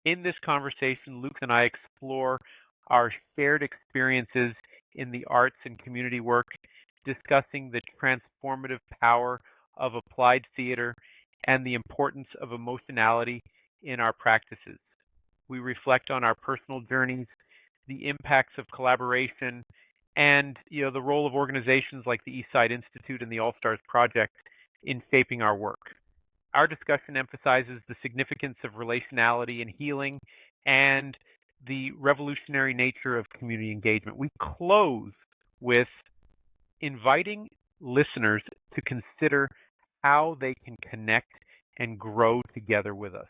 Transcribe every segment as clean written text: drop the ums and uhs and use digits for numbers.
In this conversation, Luke and I explore our shared experiences in the arts and community work, discussing the transformative power of applied theater and the importance of emotionality in our practices. We reflect on our personal journeys, the impacts of collaboration, and the role of organizations like the Eastside Institute and the All Stars Project in shaping our work. Our discussion emphasizes the significance of relationality and healing and the revolutionary nature of community engagement. We close with inviting listeners to consider how they can connect and grow together with us.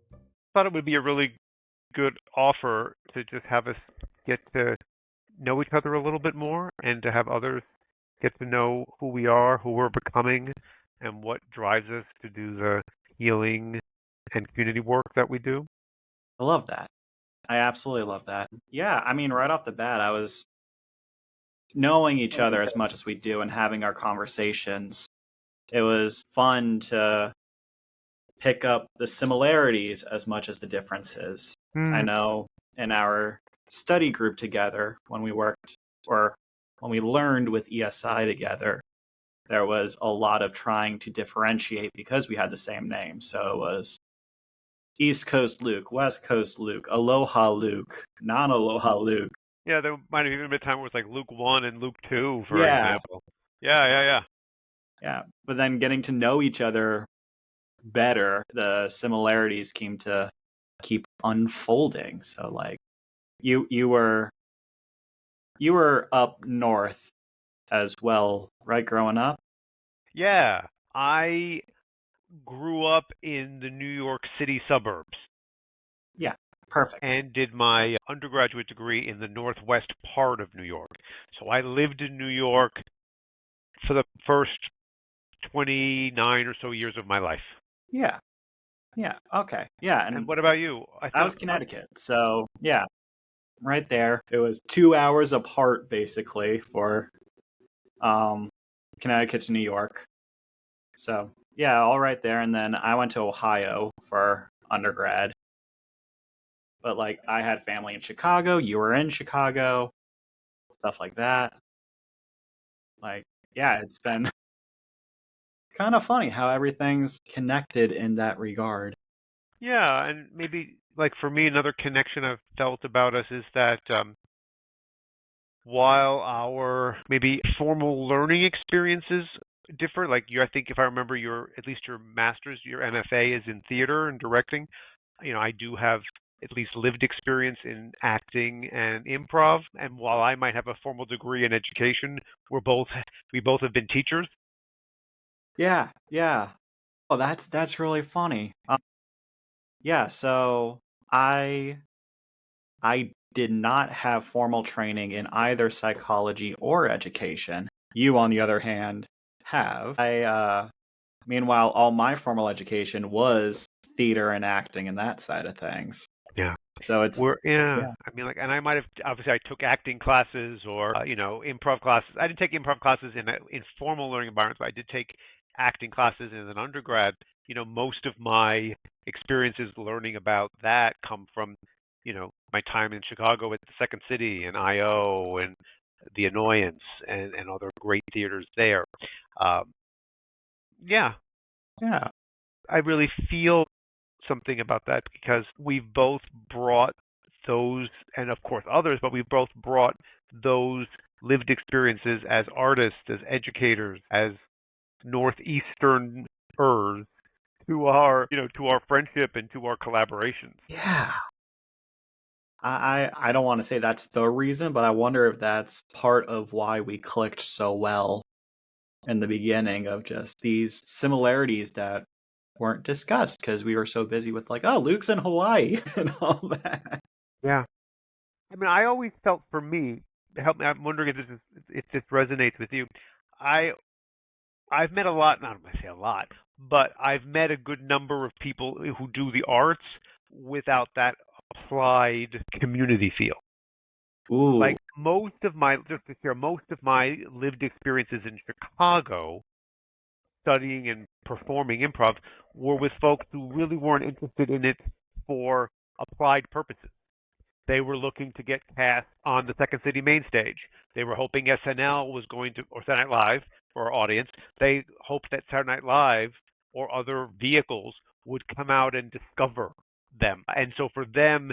I thought it would be a really good offer to just have us get to know each other a little bit more and to have others get to know who we are, who we're becoming, and what drives us to do the healing and community work that we do. I love that. I absolutely love that. Yeah, I mean, right off the bat, I was knowing each other as much as we do and having our conversations. It was fun to pick up the similarities as much as the differences. I Mm, know in our study group together, when we worked or when we learned with ESI together, there was a lot of trying to differentiate because we had the same name. So it was East Coast Luke, West Coast Luke, Aloha Luke, non Aloha Luke. yeah, there might have even been a time where it was like Luke 1 and Luke 2, for Yeah, example. Yeah, yeah, yeah. yeah. But then getting to know each other better, the similarities came to keep unfolding. So like you you were up north as well, right, growing up? Yeah, I grew up in the New York City suburbs Yeah, perfect. and did my undergraduate degree in the northwest part of New York. So I lived in New York for the first 29 or so years of my life. Yeah, yeah, okay. Yeah, And and what about you? I I thought, was Connecticut. So yeah, right there. It was 2 hours apart basically for um Connecticut to New York. So yeah, all right there. And then I went to Ohio for undergrad. But like I had family in Chicago, you were in Chicago, stuff like that. Like, yeah, it's been kind of funny how everything's connected in that regard. yeah, and maybe like for me, another connection I've felt about us is that while our maybe formal learning experiences differ, like you, I think if I remember your, at least your master's, your MFA is in theater and directing. I do have at least lived experience in acting and improv. And while I might have a formal degree in education, we both have been teachers. Yeah, yeah. Oh, that's really funny. Yeah, so I did not have formal training in either psychology or education. You, on the other hand, have. Meanwhile, all my formal education was theater and acting and that side of things. Yeah. So it's, Yeah, yeah. I mean, like, and I might have obviously I took acting classes or improv classes. I didn't take improv classes in formal learning environments, but I did take acting classes as an undergrad. Most of my experiences learning about that come from my time in Chicago at the Second City and IO and the Annoyance and other great theaters there. Um, yeah, Yeah. I really feel something about that because we've both brought those, and of course others, but we've both brought those lived experiences as artists, as educators, as northeasterners to our friendship and to our collaborations. Yeah. I don't want to say that's the reason, but I wonder if that's part of why we clicked so well in the beginning of just these similarities that weren't discussed because we were so busy with like, oh, Luke's in Hawaii and all that. Yeah. I mean, I always felt for me, help me. I'm wondering if this resonates with you. I I've met a lot, not going to say a lot, but I've met a good number of people who do the arts without that applied community feel. Ooh, Like most of my, just to share, most of my lived experiences in Chicago studying and performing improv were with folks who really weren't interested in it for applied purposes. They were looking to get cast on the Second City main stage. They were hoping SNL was going to, or Saturday Night Live for our audience. They hoped that Saturday Night Live or other vehicles would come out and discover them. And so for them,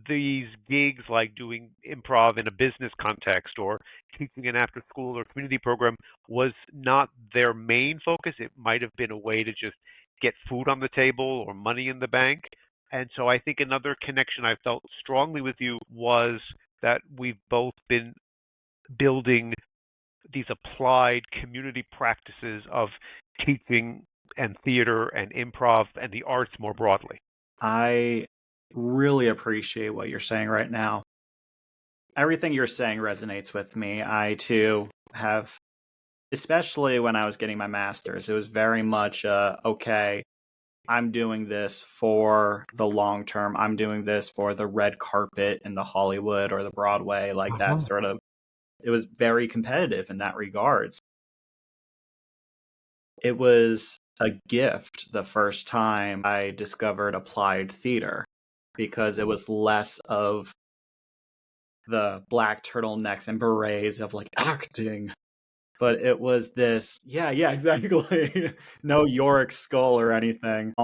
these gigs like doing improv in a business context or teaching an after school or community program was not their main focus. It might have been a way to just get food on the table or money in the bank. And so I think another connection I felt strongly with you was that we've both been building these applied community practices of teaching and theater and improv and the arts more broadly. I really appreciate what you're saying right now. Everything you're saying resonates with me. I too have, especially when I was getting my master's, it was very much okay, I'm doing this for the long term. I'm doing this for the red carpet in the Hollywood or the Broadway, like that Uh-huh. sort of. It was very competitive in that regards. It was a gift the first time I discovered applied theater because it was less of the black turtlenecks and berets of like acting, but it was this, yeah, exactly. No Yorick skull or anything.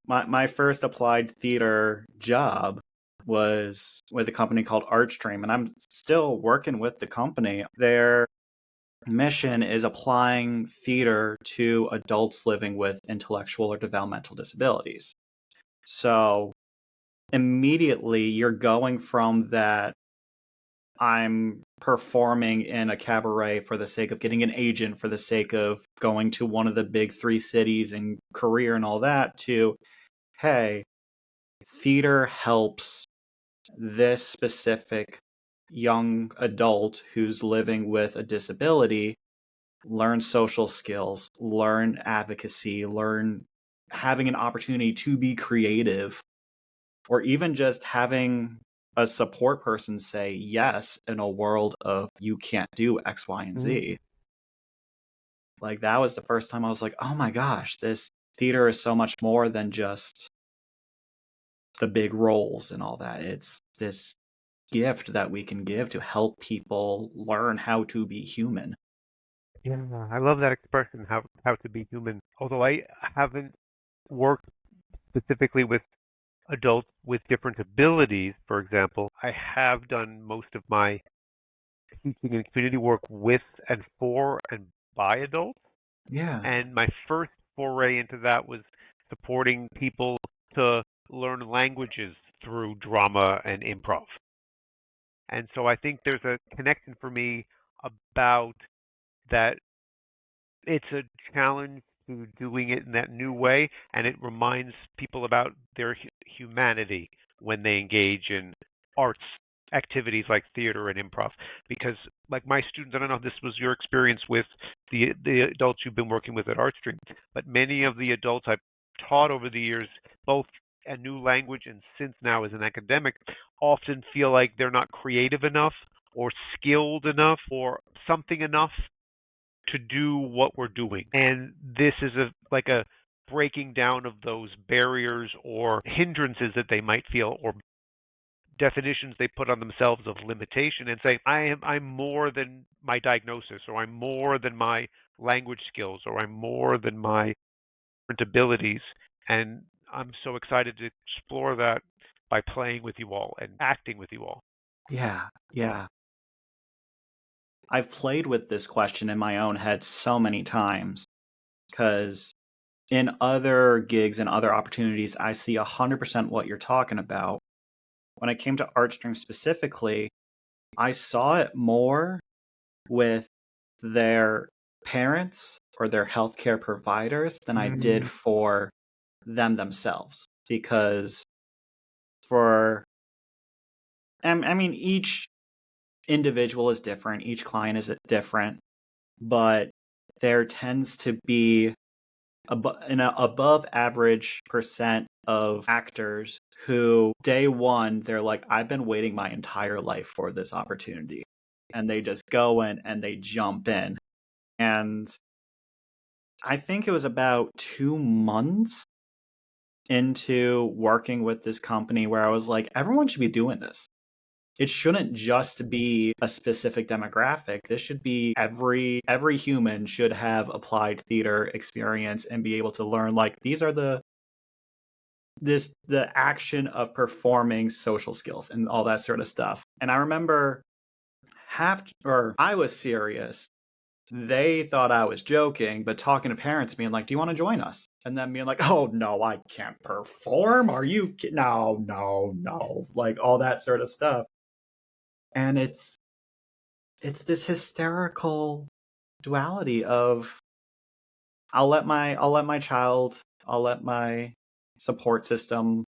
My first applied theater job was with a company called Artstream, and I'm still working with the company. Their mission is applying theater to adults living with intellectual or developmental disabilities. So immediately you're going from that I'm performing in a cabaret for the sake of getting an agent, for the sake of going to one of the big three cities and career and all that, to, hey, theater helps this specific young adult who's living with a disability learn social skills, learn advocacy, learn having an opportunity to be creative, or even just having a support person say yes in a world of you can't do X, Y, and Mhm. Z. Like that was the first time I was like, oh my gosh, this theater is so much more than just the big roles and all that. It's this gift that we can give to help people learn how to be human. Yeah, I love that expression, how to be human. Although I haven't worked specifically with adults with different abilities, for example, I have done most of my teaching and community work with and for and by adults. Yeah. And my first foray into that was supporting people to learn languages through drama and improv. And so I think there's a connection for me about that it's a challenge to doing it in that new way, and it reminds people about their humanity when they engage in arts activities like theater and improv. Because, like my students, I don't know if this was your experience with the adults you've been working with at ArtStream, but many of the adults I've taught over the years, both a new language and since now as an academic, often feel like they're not creative enough or skilled enough or something enough to do what we're doing. And this is a breaking down of those barriers or hindrances that they might feel or definitions they put on themselves of limitation and say, I'm more than my diagnosis or I'm more than my language skills or I'm more than my different abilities. And I'm so excited to explore that by playing with you all and acting with you all. Yeah. Yeah. I've played with this question in my own head so many times because in other gigs and other opportunities, I see 100% what you're talking about. When it came to ArtStream specifically, I saw it more with their parents or their healthcare providers than I did Mm. for them themselves. Because for I mean, each individual is different, each client is different, but there tends to be an above average percent of actors who day one they're like, I've been waiting my entire life for this opportunity, and they just go in and they jump in. And I think it was about 2 months into working with this company where I was like, everyone should be doing this. It shouldn't just be a specific demographic. This should be every human should have applied theater experience and be able to learn, like, these are the action of performing social skills and all that sort of stuff. And I remember I was serious. They thought I was joking, but talking to parents being like, do you want to join us? And then being like, oh no, I can't perform. Are you no, no, no. Like all that sort of stuff. And it's this hysterical duality of I'll let my support system,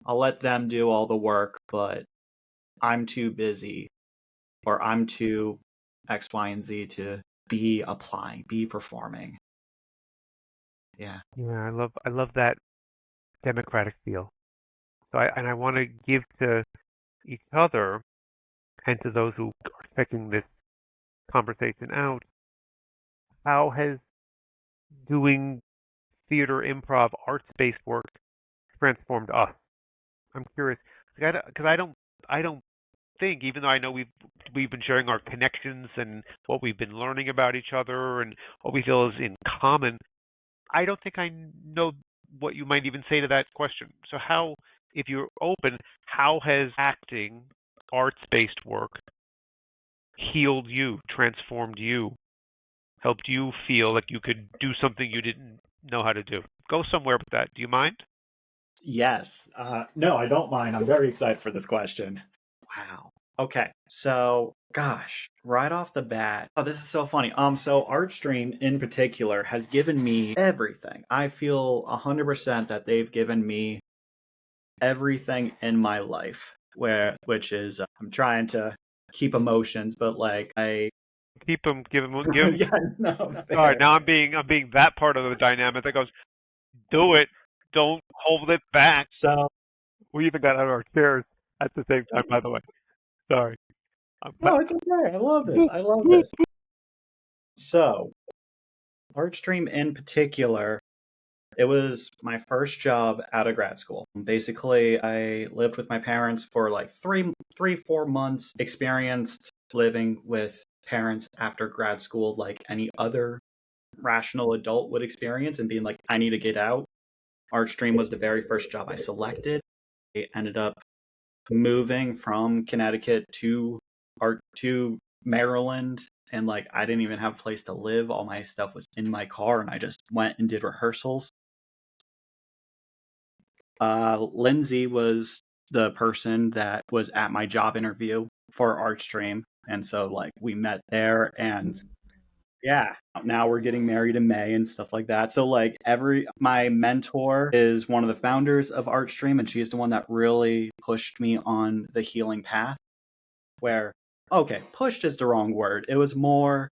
I'll let them do all the work, but I'm too busy or I'm too X, Y, and Z to be applying, be performing. Yeah. Yeah, I love that democratic feel. So I want to give to each other and to those who are checking this conversation out, how has doing theater, improv, arts-based work transformed us? I'm curious because I don't think, even though I know we've been sharing our connections and what we've been learning about each other and what we feel is in common, I don't think I know what you might even say to that question. So how, if you're open, how has acting, arts-based work healed you, transformed you, helped you feel like you could do something you didn't know how to do? Go somewhere with that. Do you mind? Yes. No, I don't mind. I'm very excited for this question. Wow. Okay. So, gosh, right off the bat. Oh, this is so funny. So Artstream in particular has given me everything. I feel 100% that they've given me everything in my life, which is I'm trying to keep emotions, but like I Keep them, give them. yeah, no, All right, fair. now I'm being that part of the dynamic that goes, do it, don't hold it back. So, We even got out of our chairs at the same time, by the way. Sorry. no, it's okay. I love this. I love this. So, Artstream in particular, it was my first job out of grad school. Basically, I lived with my parents for like 4 months, experienced living with parents after grad school like any other rational adult would experience, and being like, I need to get out. Artstream was the very first job I selected. I ended up moving from Connecticut to Maryland, and like I didn't even have a place to live. All my stuff was in my car, and I just went and did rehearsals. Lindsay was the person that was at my job interview for Artstream, and so like we met there, and yeah, now we're getting married in May and stuff like that. So like my mentor is one of the founders of Artstream, and she's the one that really pushed me on the healing path. Where, okay, pushed is the wrong word. It was more,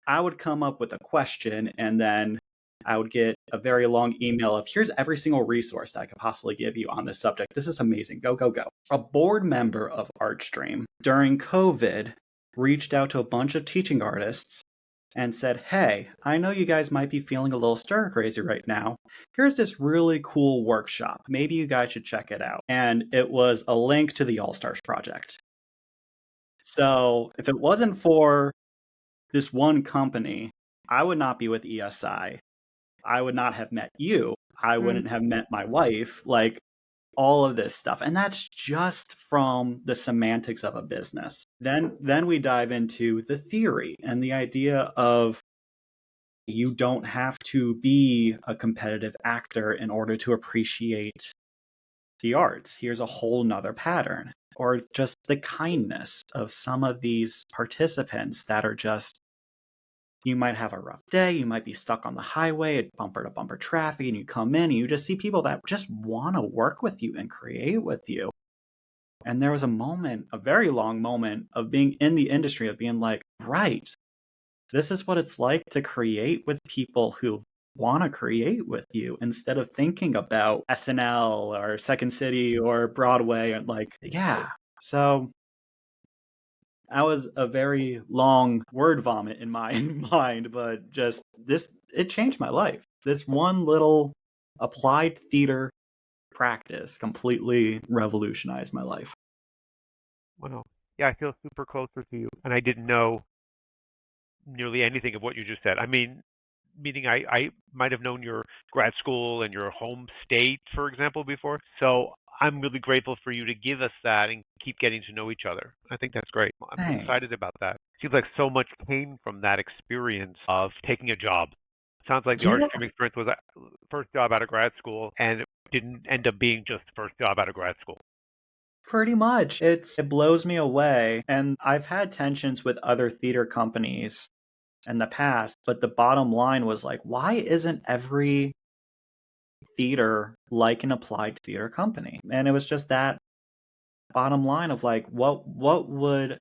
I would come up with a question and then I would get a very long email of, here's every single resource that I could possibly give you on this subject. This is amazing. Go, go, go. A board member of Artstream during COVID reached out to a bunch of teaching artists and said, hey, I know you guys might be feeling a little stir crazy right now. Here's this really cool workshop. Maybe you guys should check it out. And it was a link to the All Stars Project. So if it wasn't for this one company, I would not be with ESI. I would not have met you. I wouldn't have met my wife. Like all of this stuff. And that's just from the semantics of a business. Then we dive into the theory and the idea of you don't have to be a competitive actor in order to appreciate the arts. Here's a whole nother pattern. Or just the kindness of some of these participants that are just, you might have a rough day, you might be stuck on the highway at bumper to bumper traffic, and you come in and you just see people that just want to work with you and create with you. And there was a moment, a very long moment of being in the industry, of being like, right, this is what it's like to create with people who want to create with you instead of thinking about SNL or Second City or Broadway. And like, yeah. So that was a very long word vomit in my mind, but just this, it changed my life. This one little applied theater practice completely revolutionized my life. Wow. Yeah, I feel super closer to you, and I didn't know nearly anything of what you just said. I mean, meaning I might have known your grad school and your home state, for example, before. So I'm really grateful for you to give us that and keep getting to know each other. I think that's great. I'm excited Thanks. about that. Seems like so much came from that experience of taking a job. Sounds like the Yeah, Artstream experience was a first job out of grad school, and it didn't end up being just first job out of grad school. pretty much. It blows me away. And I've had tensions with other theater companies in the past, but the bottom line was like, why isn't every theater like an applied theater company? And it was just that bottom line of like, what would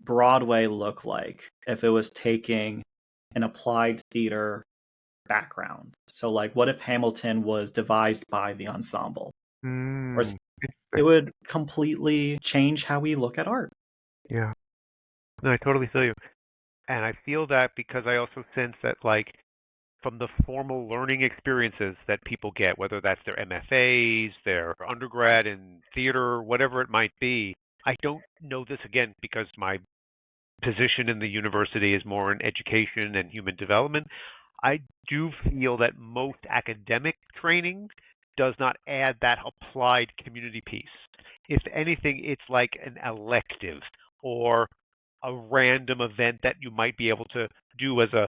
Broadway look like if it was taking an applied theater background? So like, what if Hamilton was devised by the ensemble? Or Mm, it interesting. would completely change how we look at art. Yeah. No, I totally feel you. And I feel that because I also sense that, like, from the formal learning experiences that people get, whether that's their MFAs, their undergrad in theater, whatever it might be. I don't know this again because my position in the university is more in education and human development. I do feel that most academic training does not add that applied community piece. If anything, it's like an elective or a random event that you might be able to do as a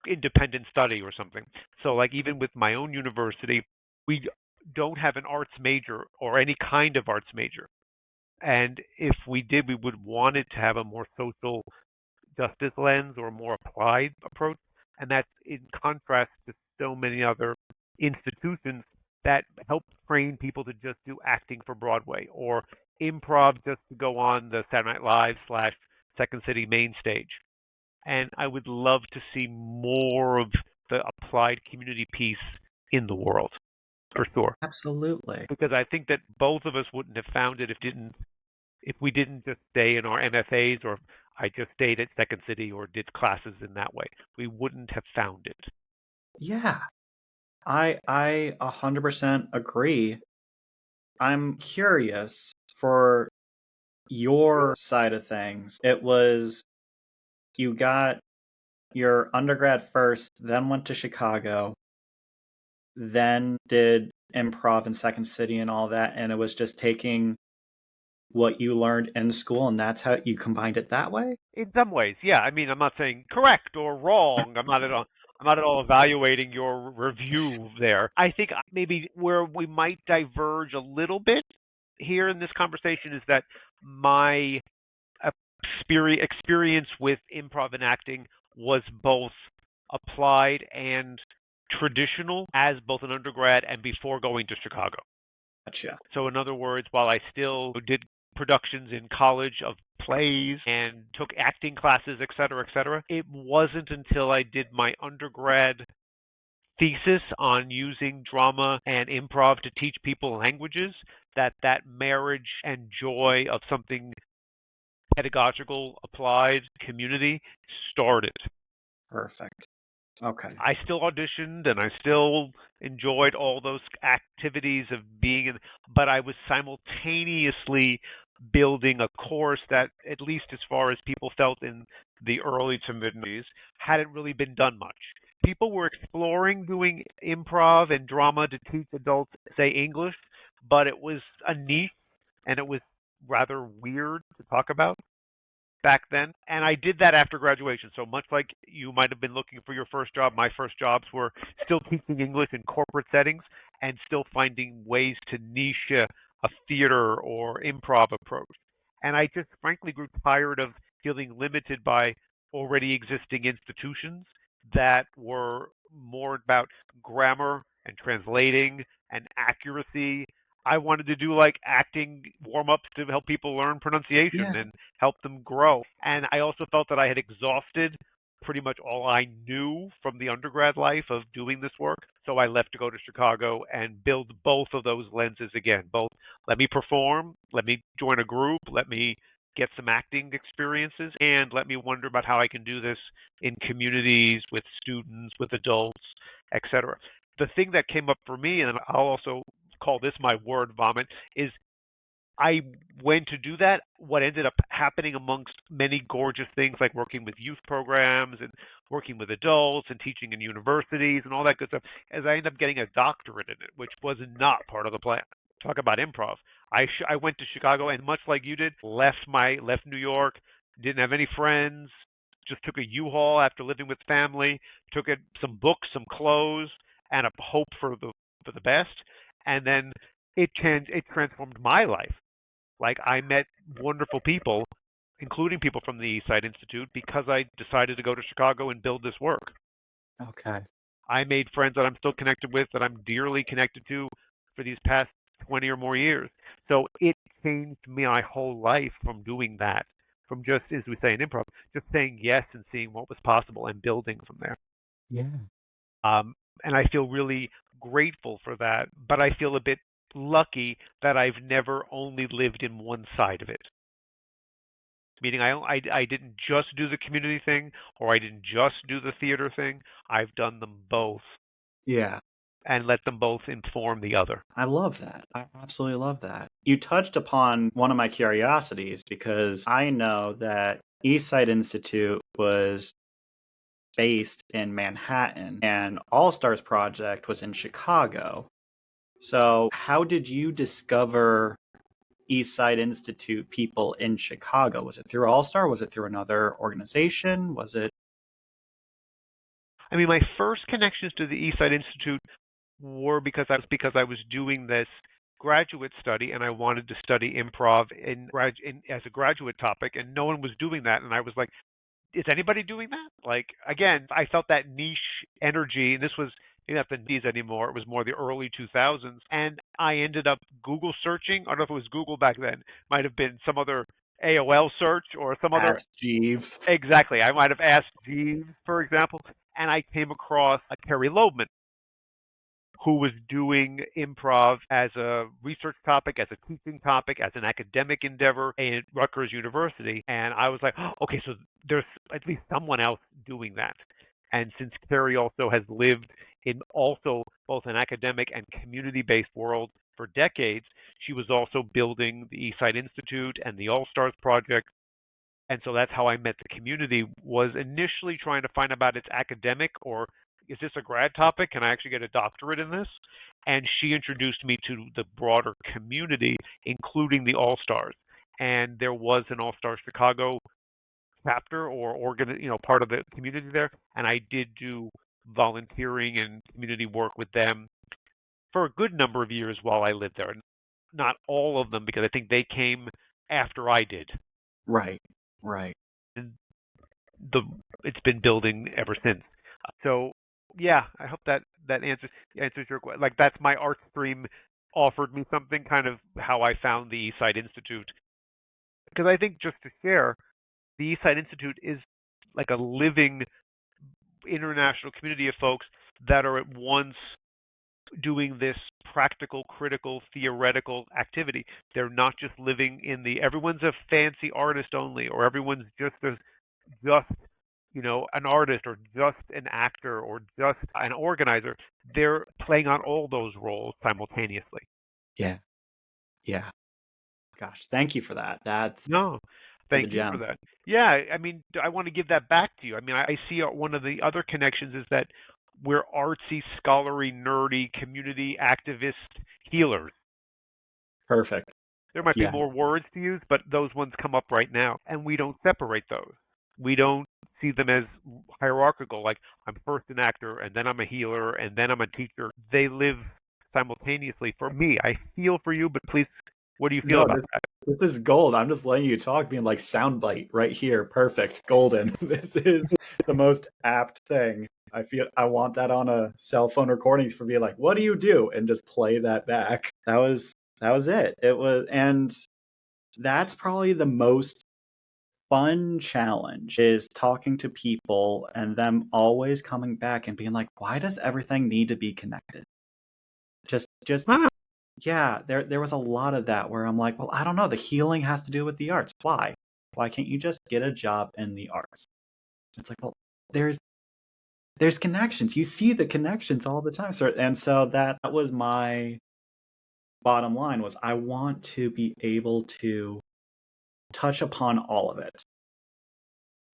independent study or something. So like even with my own university, we don't have an arts major or any kind of arts major. And if we did, we would want it to have a more social justice lens or a more applied approach. And that's in contrast to so many other institutions that help train people to just do acting for Broadway or improv just to go on the Saturday Night Live slash Second City main stage. And I would love to see more of the applied community piece in the world, for sure. Absolutely. Because I think that both of us wouldn't have found it if we didn't just stay in our MFAs or I just stayed at Second City or did classes in that way. We wouldn't have found it. Yeah. I 100% agree. I'm curious for your side of things. It was you got your undergrad first, then went to Chicago, then did improv in Second City and all that, and it was just taking what you learned in school and that's how you combined it that way? In some ways, yeah. I mean, I'm not saying correct or wrong. I'm not at all evaluating your review there. I think maybe where we might diverge a little bit here in this conversation is that my experience with improv and acting was both applied and traditional as both an undergrad and before going to Chicago. Gotcha. So, in other words, while I still did productions in college of plays and took acting classes, et cetera, it wasn't until I did my undergrad thesis on using drama and improv to teach people languages that that marriage and joy of something pedagogical, applied community started. Perfect. Okay. I still auditioned and I still enjoyed all those activities of being in, but I was simultaneously building a course that, at least as far as people felt in the early to mid 90s, hadn't really been done much. People were exploring doing improv and drama to teach adults, say, English, but it was a niche and it was rather weird to talk about back then. And I did that after graduation. So much like you might have been looking for your first job, my first jobs were still teaching English in corporate settings and still finding ways to niche a theater or improv approach. And I just frankly grew tired of feeling limited by already existing institutions that were more about grammar and translating and accuracy I wanted to do like acting warm ups to help people learn pronunciation Yeah. and help them grow. And I also felt that I had exhausted pretty much all I knew from the undergrad life of doing this work. So I left to go to Chicago and build both of those lenses again. Both let me perform, let me join a group, let me get some acting experiences, and let me wonder about how I can do this in communities with students, with adults, etc. The thing that came up for me, and I'll also call this my word vomit, is I went to do that. What ended up happening amongst many gorgeous things like working with youth programs and working with adults and teaching in universities and all that good stuff, is I ended up getting a doctorate in it, which was not part of the plan. Talk about improv. I went to Chicago and much like you did, left New York, didn't have any friends, just took a U-Haul after living with family, took some books, some clothes, and a hope for the best, and then it transformed my life. Like I met wonderful people, including people from the Eastside Institute, because I decided to go to Chicago and build this work. Okay. I made friends that I'm still connected with, that I'm dearly connected to for these past 20 or more years. So it changed my whole life from doing that, from just, as we say in improv, just saying yes and seeing what was possible and building from there. Yeah. And I feel really grateful for that, but I feel a bit lucky that I've never only lived in one side of it. Meaning I didn't just do the community thing or I didn't just do the theater thing. I've done them both Yeah. and let them both inform the other. I love that. I absolutely love that. You touched upon one of my curiosities because I know that Eastside Institute was based in Manhattan and All Stars Project was in Chicago. So, how did you discover Eastside Institute people in Chicago? Was it through All Star? Was it through another organization? Was it I mean, my first connections to the Eastside Institute were because I was doing this graduate study and I wanted to study improv as a graduate topic, and no one was doing that, and I was like, is anybody doing that? Like, again, I felt that niche energy, and this was maybe not the '90s anymore. It was more the early 2000s, and I ended up Google searching. I don't know if it was Google back then. It might have been some other AOL search or some other. Ask Jeeves? Exactly. I might have asked Jeeves, for example, and I came across a Kerry Loebman who was doing improv as a research topic, as a teaching topic, as an academic endeavor at Rutgers University. And I was like, oh, okay, so there's at least someone else doing that. And since Carrie also has lived in also both an academic and community-based world for decades, she was also building the Eastside Institute and the All Stars Project, and so that's how I met the community, was initially trying to find about its academic, or is this a grad topic? Can I actually get a doctorate in this? And she introduced me to the broader community, including the All Stars. And there was an All Stars Chicago chapter or part of the community there. And I did do volunteering and community work with them for a good number of years while I lived there. Not all of them, because I think they came after I did. Right. Right. And the it's been building ever since. So yeah, I hope that answers your question. Like that's my art stream offered me something, kind of how I found the Eastside Institute. Because I think, just to share, the Eastside Institute is like a living international community of folks that are at once doing this practical, critical, theoretical activity. They're not just living in the everyone's a fancy artist only, or everyone's just an artist or just an actor or just an organizer. They're playing on all those roles simultaneously. Yeah. Yeah. Gosh, thank you for that. No, That's a thank you for gem. that. Yeah, I mean, I want to give that back to you. I mean, I see one of the other connections is that we're artsy, scholarly, nerdy, community activist healers. Perfect. There might be Yeah. more words to use, but those ones come up right now, and we don't separate those. We don't see them as hierarchical, like I'm first an actor, and then I'm a healer, and then I'm a teacher. They live simultaneously for me. I feel for you, but please, what do you feel No, about that? this is gold. I'm just letting you talk, being like soundbite right here. Perfect. Golden. This is the most apt thing. I feel I want that on a cell phone recordings for being like, what do you do? And just play that back. That was it. It was, and that's probably the most fun challenge is talking to people and them always coming back and being like, why does everything need to be connected? Just Ah, yeah, there was a lot of that where I'm like, well, I don't know. The healing has to do with the arts. Why? Why can't you just get a job in the arts? It's like, well, there's there's connections. You see the connections all the time. So and so that was my bottom line was I want to be able to touch upon all of it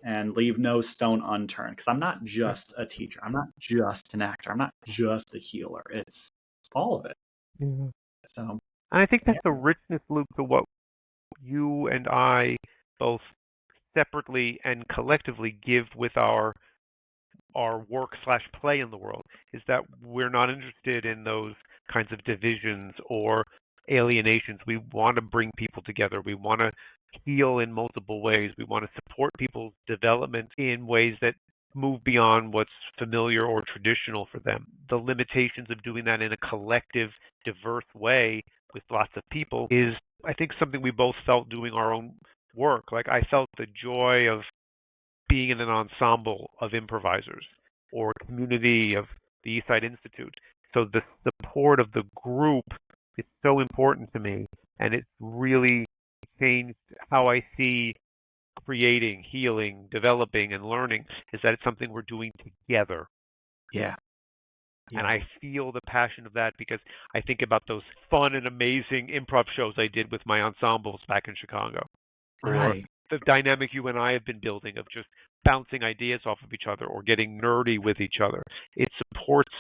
and leave no stone unturned because I'm not just a teacher. I'm not just an actor. I'm not just a healer. It's all of it. yeah. So And I think yeah, that's the richness, Luke, to what you and I both separately and collectively give with our work slash play in the world is that we're not interested in those kinds of divisions or alienations. We want to bring people together. We want to heal in multiple ways. We want to support people's development in ways that move beyond what's familiar or traditional for them. The limitations of doing that in a collective, diverse way with lots of people is, I think, something we both felt doing our own work. Like I felt the joy of being in an ensemble of improvisers or a community of the Eastside Institute. So the support of the group is so important to me, and it's really changed how I see creating, healing, developing, and learning. Is that it's something we're doing together, yeah, and yeah. I feel the passion of that because I think about those fun and amazing improv shows I did with my ensembles back in Chicago, or Right. the dynamic you and I have been building of just bouncing ideas off of each other or getting nerdy with each other. It supports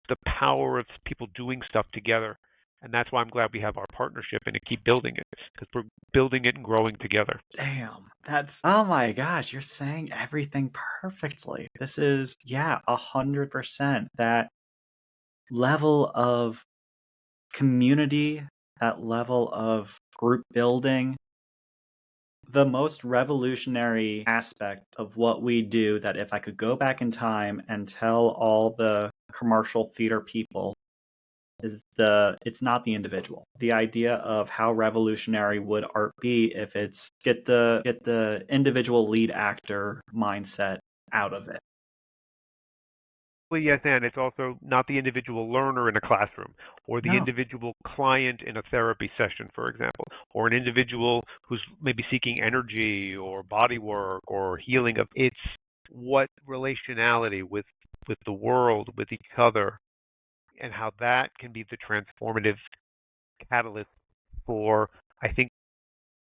the power of people doing stuff together. And that's why I'm glad we have our partnership and to keep building it because we're building it and growing together. Damn. That's oh my gosh, you're saying everything perfectly. This is yeah, 100%. That level of community, that level of group building, the most revolutionary aspect of what we do that if I could go back in time and tell all the commercial theater people is it's not the individual. The idea of how revolutionary would art be if it's get the individual lead actor mindset out of it. Well, yes, and it's also not the individual learner in a classroom or the No, individual client in a therapy session, for example, or an individual who's maybe seeking energy or body work or healing of it's what relationality with the world, with each other, and how that can be the transformative catalyst for, I think,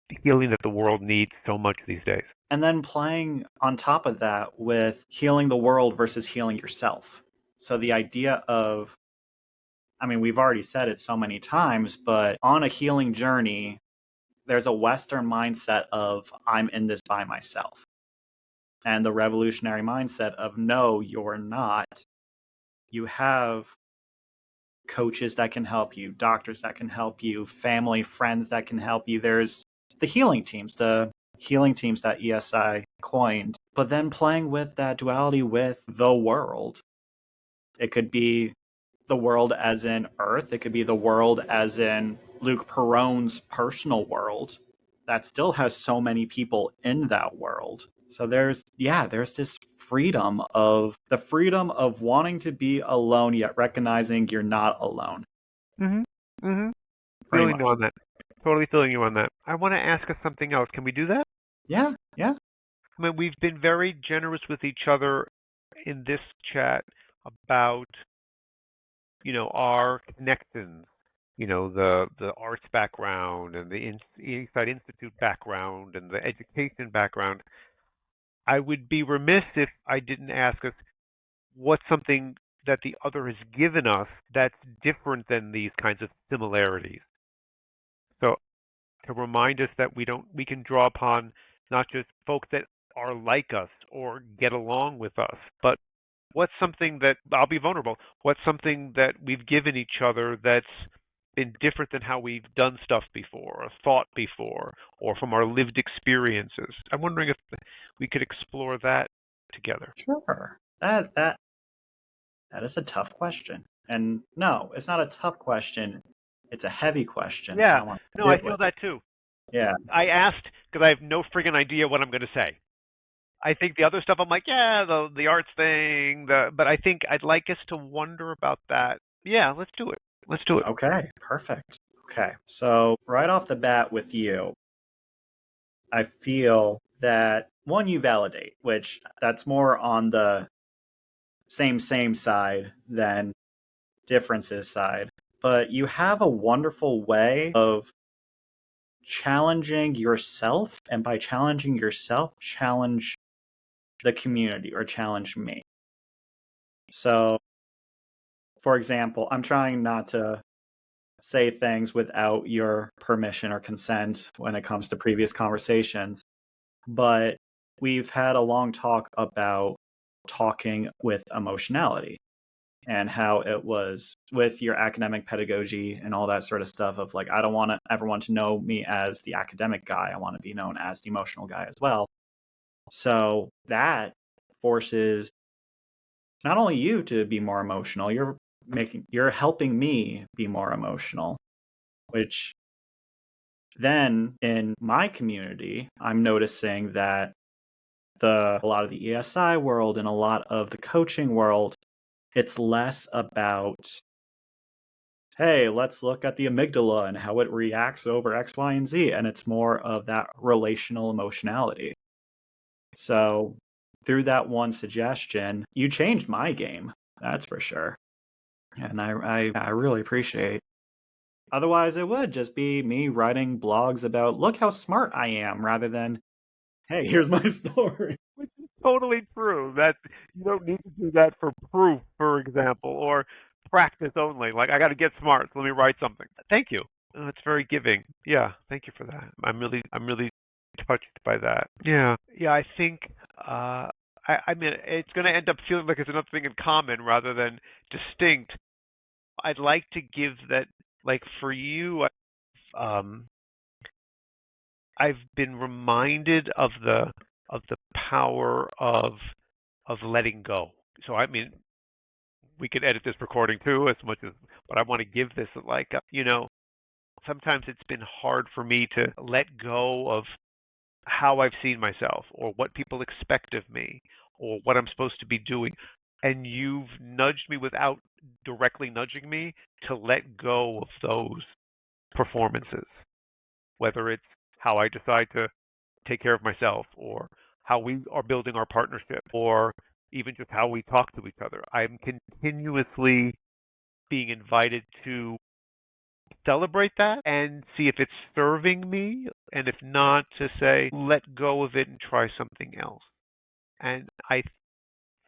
the healing that the world needs so much these days. and then playing on top of that with healing the world versus healing yourself. So the idea of I mean, we've already said it so many times, but on a healing journey, there's a Western mindset of I'm in this by myself. And the revolutionary mindset of no, you're not. You have coaches that can help you, doctors that can help you, family, friends that can help you. There's the healing teams that ESI coined. But then playing with that duality with the world. It could be the world as in Earth. It could be the world as in Luke Perron's personal world that still has so many people in that world. So there's this freedom of wanting to be alone yet recognizing you're not alone. Mhm. Mhm. Pretty Feeling you much. on that. Totally feeling you on that. I want to ask us something else. Can we do that? Yeah, yeah. I mean, we've been very generous with each other in this chat about, our connections, the arts background and the Inside Institute background and the education background. I would be remiss if I didn't ask us what's something that the other has given us that's different than these kinds of similarities. So to remind us that we can draw upon not just folks that are like us or get along with us, but what's something that I'll be vulnerable. What's something that we've given each other that's been different than how we've done stuff before or thought before or from our lived experiences. I'm wondering if we could explore that together. Sure. That is a tough question. And no, it's not a tough question. it's a heavy question, and Yeah. I want No, to I sit feel with it. that too. Yeah. I asked because I have no friggin' idea what I'm going to say. I think the other stuff I'm like, yeah, the arts thing, but I think I'd like us to wonder about that. Yeah, let's do it. Let's do it. Okay, perfect. Okay, so right off the bat with you, I feel that one, you validate, which that's more on the same side than differences side. But you have a wonderful way of challenging yourself, and by challenging yourself, challenge the community or challenge me. So, for example, I'm trying not to say things without your permission or consent when it comes to previous conversations, but we've had a long talk about talking with emotionality and how it was with your academic pedagogy and all that sort of stuff of like, I don't want everyone to know me as the academic guy. I want to be known as the emotional guy as well. So that forces not only you to be more emotional, you're helping me be more emotional, which then in my community, I'm noticing that a lot of the ESI world and a lot of the coaching world, it's less about, hey, let's look at the amygdala and how it reacts over X, Y, and Z. And it's more of that relational emotionality. So through that one suggestion, you changed my game. That's for sure. And I really appreciate. Otherwise, it would just be me writing blogs about, look how smart I am, rather than, hey, here's my story. Which is totally true. That you don't need to do that for proof, for example, or practice only. Like I got to get smart, so let me write something. Thank you. Oh, that's very giving. Yeah, thank you for that. I'm really touched by that. Yeah, yeah. I think. I mean, it's going to end up feeling like it's another thing in common rather than distinct. I'd like to give that, like for you, um, I've been reminded of the power of letting go. So I mean, we could edit this recording too, as much as, but I want to give this like, sometimes it's been hard for me to let go of how I've seen myself or what people expect of me or what I'm supposed to be doing. And you've nudged me without directly nudging me to let go of those performances, whether it's how I decide to take care of myself or how we are building our partnership or even just how we talk to each other. I'm continuously being invited to celebrate that and see if it's serving me, and if not, to say, let go of it and try something else. And I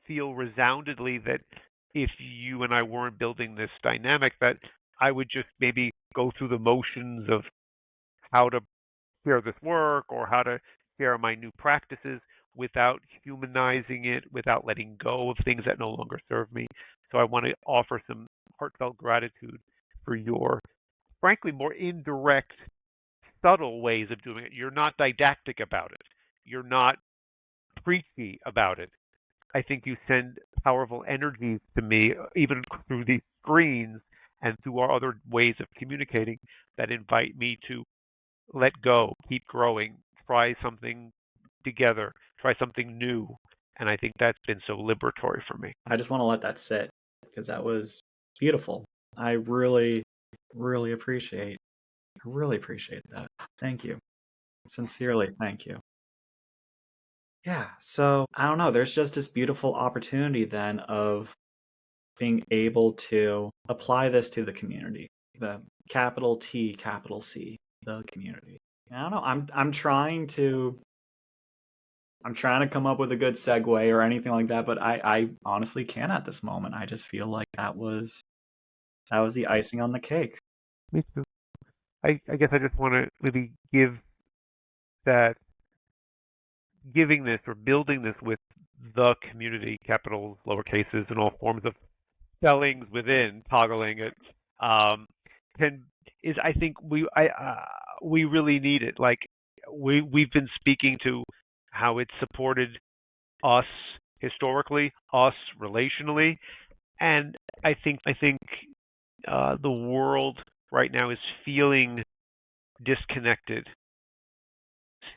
feel resoundingly that if you and I weren't building this dynamic, that I would just maybe go through the motions of how to share this work or how to share my new practices without humanizing it, without letting go of things that no longer serve me. So I want to offer some heartfelt gratitude for your, frankly, more indirect, subtle ways of doing it. You're not didactic about it. You're not preachy about it. I think you send powerful energies to me, even through these screens and through our other ways of communicating, that invite me to let go, keep growing, try something together, try something new. And I think that's been so liberatory for me. I just want to let that sit because that was beautiful. I really appreciate that. Thank you. Sincerely, thank you. Yeah, so I don't know. There's just this beautiful opportunity then of being able to apply this to the community, the capital T, capital C, the community. I don't know. I'm trying to come up with a good segue or anything like that, but I honestly can't at this moment. I just feel like that was the icing on the cake. Me too. I guess I just want to maybe give that, giving this or building this with the community, capitals, lower cases, and all forms of spellings within, toggling it, um, can is I think we really need it. Like we've been speaking to how it supported us historically, us relationally, and I think the world right now is feeling disconnected,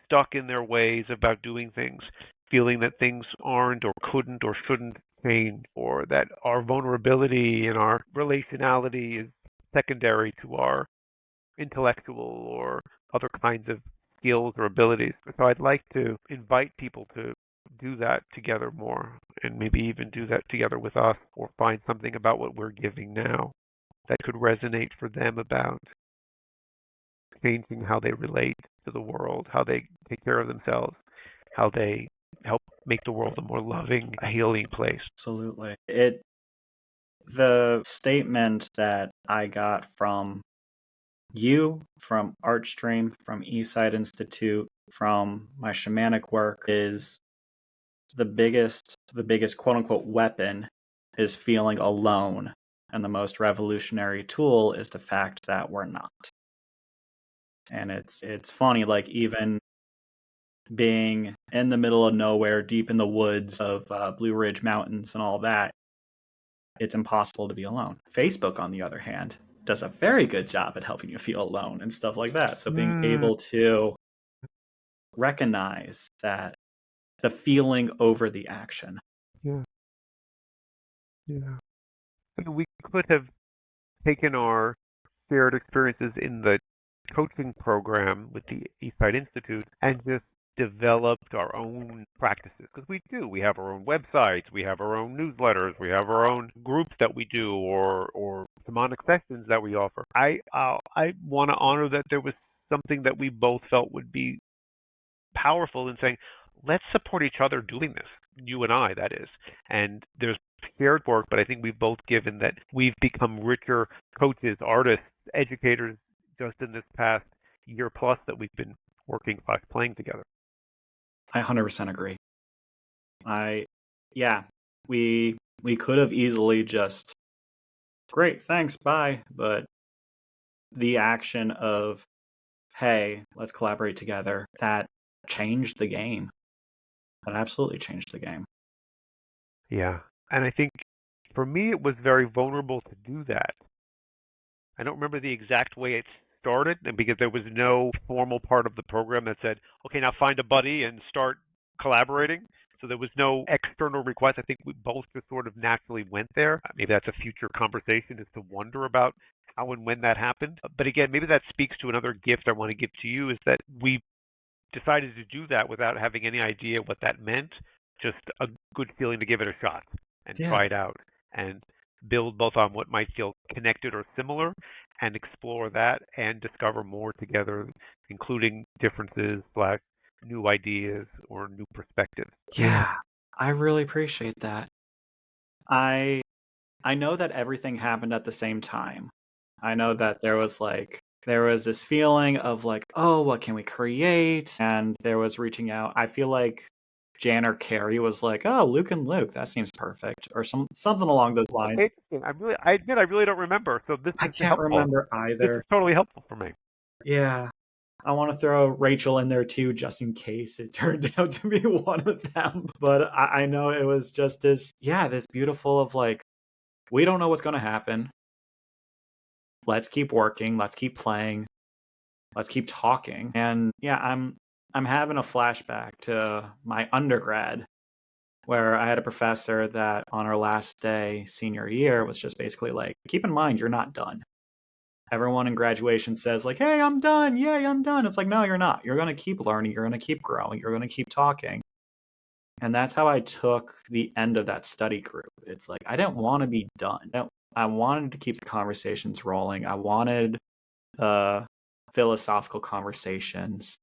stuck in their ways about doing things, feeling that things aren't or couldn't or shouldn't change, or that our vulnerability and our relationality is secondary to our intellectual or other kinds of skills or abilities. So I'd like to invite people to do that together more, and maybe even do that together with us, or find something about what we're giving now that could resonate for them about changing how they relate to the world, how they take care of themselves, how they help make the world a more loving, a healing place. Absolutely. The statement that I got from you, from Artstream, from Eastside Institute, from my shamanic work is the biggest quote unquote weapon is feeling alone. And the most revolutionary tool is the fact that we're not. And it's funny, like even being in the middle of nowhere, deep in the woods of Blue Ridge Mountains and all that, it's impossible to be alone. Facebook, on the other hand, does a very good job at helping you feel alone and stuff like that. So being Mm, able to recognize that the feeling over the action. yeah, yeah. I mean, we could have taken our shared experiences in the coaching program with the Eastside Institute and just developed our own practices, because we do. We have our own websites, we have our own newsletters, we have our own groups that we do, or shamanic sessions that we offer. I want to honor that there was something that we both felt would be powerful in saying, let's support each other doing this, you and I, that is. And there's shared work, but I think we've both given that we've become richer coaches, artists, educators just in this past year plus that we've been working plus playing together. I 100% agree. Yeah, we could have easily just, great, thanks, bye. But the action of, hey, let's collaborate together, that changed the game. That absolutely changed the game. Yeah. And I think for me, it was very vulnerable to do that. I don't remember the exact way it started, and because there was no formal part of the program that said, okay, now find a buddy and start collaborating. So there was no external request. I think we both just sort of naturally went there. Maybe that's a future conversation, is to wonder about how and when that happened. But again, maybe that speaks to another gift I want to give to you, is that we decided to do that without having any idea what that meant. Just a good feeling to give it a shot and Yeah. try it out and build both on what might feel connected or similar, and explore that and discover more together, including differences, slash new ideas or new perspectives. Yeah, I really appreciate that. I I know that everything happened at the same time. I know that there was this feeling of like, oh, what can we create? And there was reaching out. I feel like Jan or Carrie was like, oh, Luke and Luke, that seems perfect, or something along those lines. Okay, interesting. I admit I really don't remember, so this I is can't helpful. remember This is either. totally helpful for me. Yeah. I want to throw Rachel in there too, just in case it turned out to be one of them. But I know it was just this beautiful of like, we don't know what's going to happen. Let's keep working. Let's keep playing. Let's keep talking. And yeah, I'm having a flashback to my undergrad where I had a professor that on our last day senior year was just basically like, keep in mind you're not done. Everyone in graduation says like, hey, I'm done. Yay, I'm done. It's like, no, you're not. You're going to keep learning. You're going to keep growing. You're going to keep talking. And that's how I took the end of that study group. It's like, I didn't want to be done. No, I wanted to keep the conversations rolling. I wanted philosophical conversations.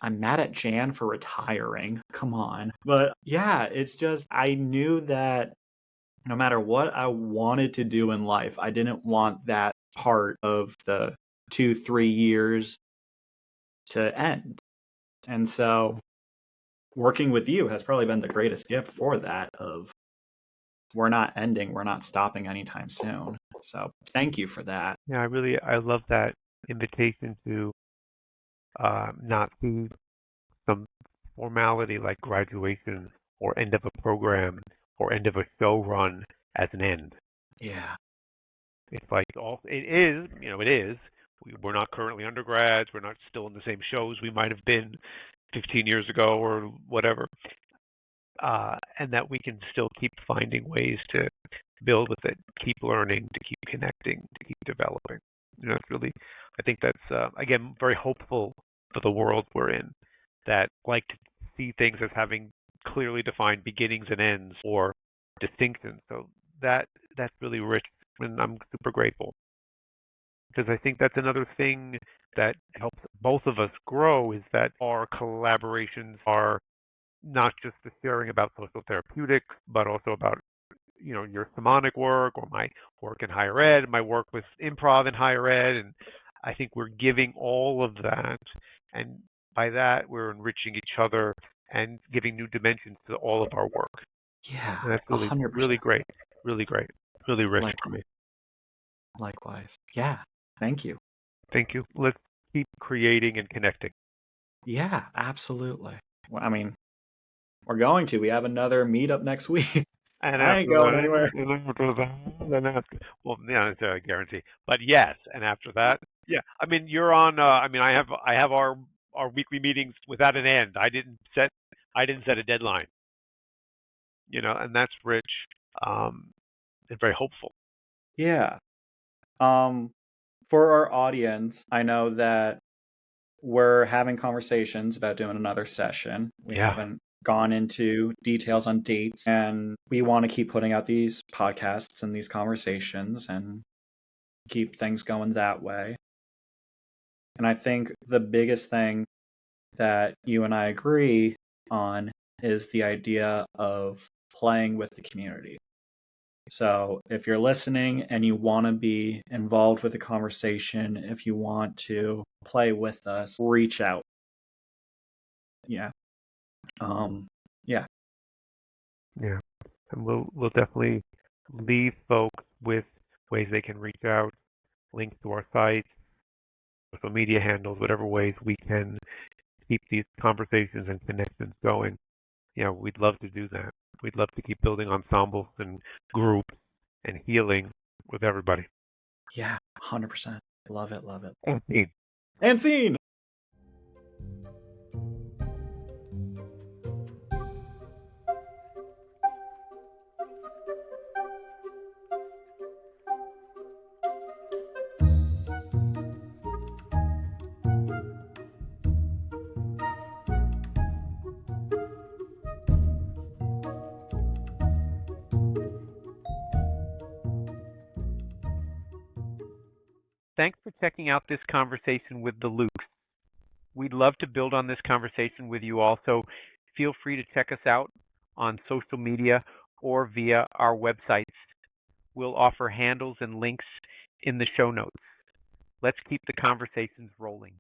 I'm mad at Jan for retiring. Come on. But yeah, it's just, I knew that no matter what I wanted to do in life, I didn't want that part of the 2-3 years to end. And so working with you has probably been the greatest gift for that of, we're not ending, we're not stopping anytime soon. So thank you for that. Yeah, I love that invitation to not see some formality like graduation or end of a program or end of a show run as an end. Yeah. It's like it is, it is. We're not currently undergrads. We're not still in the same shows we might have been 15 years ago or whatever. And that we can still keep finding ways to build with it, keep learning, to keep connecting, to keep developing. It's really, I think that's, again, very hopeful for the world we're in, that like to see things as having clearly defined beginnings and ends or distinctions. So that's really rich, and I'm super grateful because I think that's another thing that helps both of us grow is that our collaborations are not just the sharing about social therapeutics, but also about your shamanic work or my work in higher ed, my work with improv in higher ed, and I think we're giving all of that, and by that we're enriching each other and giving new dimensions to all of our work, Yeah, and that's really 100%. really great, really great, really rich Like for me. likewise. Yeah. Thank you. Thank you. Let's keep creating and connecting. Yeah, absolutely. Well, I mean, we're going to. We have another meetup next week. And I ain't after going anywhere. then well, yeah, it's a guarantee. But yes, and after that, yeah. I mean, you're on. I mean, I have our weekly meetings without an end. I didn't set a deadline. And that's rich, um, and very hopeful. Yeah. Um, for our audience, I know that we're having conversations about doing another session. We Yeah, haven't gone into details on dates, and we want to keep putting out these podcasts and these conversations and keep things going that way. And I think the biggest thing that you and I agree on is the idea of playing with the community. So if you're listening and you want to be involved with the conversation, if you want to play with us, reach out. Yeah. Yeah. yeah, and we'll definitely leave folks with ways they can reach out, links to our site, social media handles, whatever ways we can keep these conversations and connections going. Yeah, we'd love to do that. We'd love to keep building ensembles and groups and healing with everybody. Yeah. 100%. Love it. Love it. Indeed. And scene. Thanks for checking out this conversation with the Lukes. We'd love to build on this conversation with you also. Feel free to check us out on social media or via our websites. We'll offer handles and links in the show notes. Let's keep the conversations rolling.